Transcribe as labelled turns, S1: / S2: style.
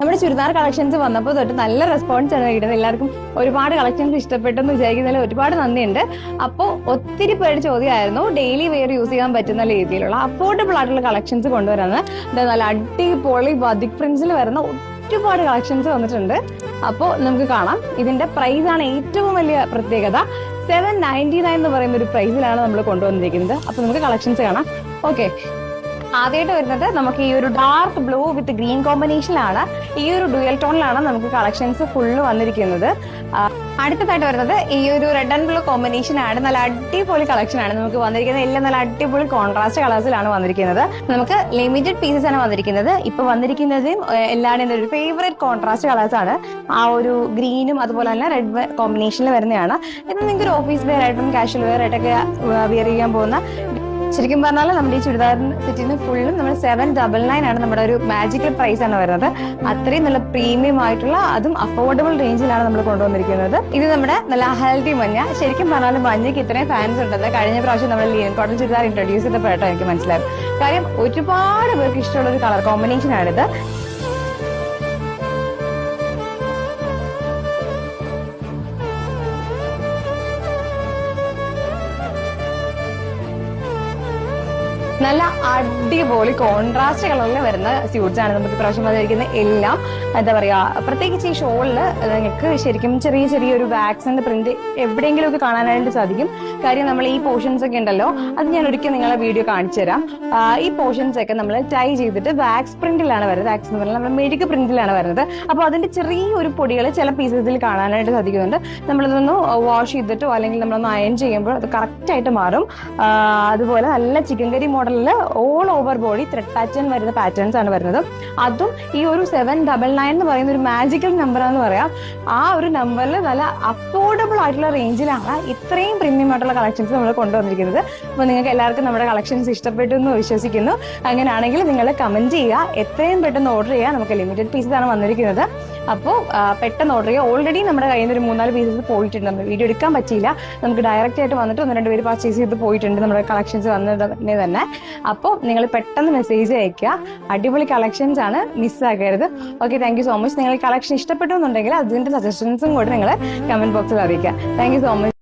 S1: നമ്മുടെ ചുരിദാർ കളക്ഷൻസ് വന്നപ്പോൾ തൊട്ട് നല്ല റെസ്പോൺസ് ആണ് കിട്ടുന്നത്. എല്ലാവർക്കും ഒരുപാട് കളക്ഷൻസ് ഇഷ്ടപ്പെട്ടെന്ന് വിചാരിക്കുന്നതിൽ ഒരുപാട് നന്ദിയുണ്ട്. അപ്പോൾ ഒത്തിരി പേര് ചോദ്യമായിരുന്നു ഡെയിലി വെയർ യൂസ് ചെയ്യാൻ പറ്റുന്ന രീതിയിലുള്ള അഫോർഡബിൾ ആയിട്ടുള്ള കളക്ഷൻസ് കൊണ്ടുവരുന്നത്. നല്ല അടിപൊളി ബതിക് പ്രിന്റ്സിൽ വരുന്ന ഒരുപാട് കളക്ഷൻസ് വന്നിട്ടുണ്ട്. അപ്പോൾ നമുക്ക് കാണാം. ഇതിന്റെ പ്രൈസ് ആണ് ഏറ്റവും വലിയ പ്രത്യേകത. 799 എന്ന് പറയുന്ന ഒരു പ്രൈസിലാണ് നമ്മൾ കൊണ്ടുവന്നിരിക്കുന്നത്. അപ്പൊ നമുക്ക് കളക്ഷൻസ് കാണാം. ഓക്കെ, ആദ്യമായിട്ട് വരുന്നത് നമുക്ക് ഈ ഒരു ഡാർക്ക് ബ്ലൂ വിത്ത് ഗ്രീൻ കോമ്പിനേഷനിലാണ്, ഈ ഒരു ഡ്യുവൽ ടോണിലാണ് നമുക്ക് കളക്ഷൻസ് ഫുള്ള് വന്നിരിക്കുന്നത്. അടുത്തതായിട്ട് വരുന്നത് ഈ ഒരു റെഡ് ആൻഡ് ബ്ലൂ കോമ്പിനേഷൻ ആണ്. നല്ല അടിപൊളി കളക്ഷൻ ആണ് നമുക്ക് വന്നിരിക്കുന്നത്. എല്ലാം നല്ല അടിപൊളി കോൺട്രാസ്റ്റ് കളേഴ്സിലാണ് വന്നിരിക്കുന്നത്. നമുക്ക് ലിമിറ്റഡ് പീസസ് ആണ് വന്നിരിക്കുന്നത്. ഇപ്പൊ വന്നിരിക്കുന്നതും എല്ലാവരുടെയും ഒരു ഫേവറേറ്റ് കോൺട്രാസ്റ്റ് കളേഴ്സ് ആണ്. ആ ഒരു ഗ്രീനും അതുപോലെ തന്നെ റെഡ് കോമ്പിനേഷനിൽ വരുന്നതാണ്. ഇത് നിങ്ങൾക്ക് ഒരു ഓഫീസ് വെയർ ആയിട്ടും കാഷ്വൽ വെയർ ആയിട്ടൊക്കെ വെയർ ചെയ്യാൻ പോകുന്ന, ശരിക്കും പറഞ്ഞാൽ നമ്മുടെ ഈ ചുരിദാർ സെറ്റിന് ഫുള്ളും നമ്മൾ 799 ആണ് നമ്മുടെ ഒരു മാജിക്കൽ പ്രൈസ് ആണ് വരുന്നത്. അത്രയും നല്ല പ്രീമിയം ആയിട്ടുള്ള, അതും അഫോർഡബിൾ റേഞ്ചിലാണ് നമ്മൾ കൊണ്ടുവന്നിരിക്കുന്നത്. ഇത് നമ്മുടെ നല്ല ഹെൽത്തി മഞ്ഞ. ശരിക്കും പറഞ്ഞാൽ മഞ്ഞയ്ക്ക് ഇത്രയും ഫാൻസ് ഉണ്ടെന്ന് കഴിഞ്ഞ പ്രാവശ്യം നമ്മൾ ലിനൻ കോട്ടൺ ചുരിദാർ ഇൻട്രൊഡ്യൂസ് ചെയ്തപ്പോഴാട്ടോ എനിക്ക് മനസ്സിലായത്. കാര്യം ഒരുപാട് പേർക്ക് ഇഷ്ടമുള്ള ഒരു കളർ കോമ്പിനേഷൻ ആണിത്. നല്ല അടിപൊളി കോൺട്രാസ്റ്റ് കളറിൽ വരുന്ന സ്യൂട്ട്സ് ആണ് നമുക്ക് പ്രാവശ്യം വന്നിരിക്കുന്നത്. എല്ലാം എന്താ പറയാ, പ്രത്യേകിച്ച് ഈ ഷോളില് നിങ്ങൾക്ക് ശരിക്കും ചെറിയൊരു വാക്സിന്റെ പ്രിന്റ് എവിടെയെങ്കിലും ഒക്കെ കാണാനായിട്ട് സാധിക്കും. കാര്യം നമ്മൾ ഈ പോർഷൻസ് ഒക്കെ ഉണ്ടല്ലോ, അത് ഞാൻ ഒരിക്കൽ നിങ്ങളെ വീഡിയോ കാണിച്ചു തരാം. ഈ പോർഷൻസ് ഒക്കെ നമ്മൾ ടൈ ചെയ്തിട്ട് വാക്സ് പ്രിന്റിലാണ് വരുന്നത്. വാക്സ് എന്ന് പറഞ്ഞാൽ നമ്മൾ മെഴുക് പ്രിന്റിലാണ് വരുന്നത്. അപ്പോൾ അതിന്റെ ചെറിയൊരു പൊടികൾ ചില പീസസിൽ കാണാനായിട്ട് സാധിക്കുന്നുണ്ട്. നമ്മളിതൊന്ന് വാഷ് ചെയ്തിട്ടോ അല്ലെങ്കിൽ നമ്മളൊന്ന് അയൺ ചെയ്യുമ്പോൾ അത് കറക്റ്റ് ആയിട്ട് മാറും. അതുപോലെ നല്ല ചിക്കൻ കറി മോഡലിൽ all over body thread pattern വരുന്ന പാറ്റേൺസ് ആണ് വരുന്നത്. അതും ഈ ഒരു 799 എന്ന് പറയുന്ന ഒരു മാജിക്കൽ നമ്പർ എന്ന് പറയാം. ആ ഒരു നമ്പറിൽ നല്ല അഫോർഡബിൾ ആയിട്ടുള്ള റേഞ്ചിലാണ് ഇത്രയും പ്രീമിയം ആയിട്ടുള്ള കളക്ഷൻസ് നമ്മൾ കൊണ്ടുവന്നിരിക്കുന്നത്. അപ്പോൾ നിങ്ങൾക്ക് എല്ലാവർക്കും നമ്മുടെ കളക്ഷൻസ് ഇഷ്ടപ്പെട്ടു എന്ന് വിശ്വസിക്കുന്നു. അങ്ങനെയാണെങ്കിൽ നിങ്ങൾ കമന്റ് ചെയ്യുക, എത്രയും പെട്ടെന്ന് ഓർഡർ ചെയ്യുക. നമുക്ക് ലിമിറ്റഡ് പീസസ് ആണ് വന്നിരിക്കുന്നത്. അപ്പോൾ പെട്ടെന്ന് ഓർഡർ ചെയ്യുക. ഓൾറെഡി നമ്മുടെ കയ്യിൽ നിന്ന് ഒരു 3-4 പീസസ് പോയിട്ടുണ്ട്. നമ്മൾ വീഡിയോ എടുക്കാൻ പറ്റിയില്ല. നമുക്ക് ഡയറക്റ്റ് ആയിട്ട് വന്നിട്ട് 1-2 പേര് പർച്ചേസ് ചെയ്ത് പോയിട്ടുണ്ട് നമ്മുടെ കളക്ഷൻസ് വന്നതിനെ തന്നെ. അപ്പോൾ നിങ്ങൾ പെട്ടെന്ന് മെസ്സേജ് അയക്കുക. അടിപൊളി കളക്ഷൻസ് ആണ്, മിസ്സാക്കരുത്. Okay, thank you so much. നിങ്ങൾ കളക്ഷൻ ഇഷ്ടപ്പെട്ടു എന്നുണ്ടെങ്കിൽ അതിന്റെ സജഷൻസും കൂടി നിങ്ങൾ കമന്റ് ബോക്സിൽ അറിയിക്കുക. Thank you so much.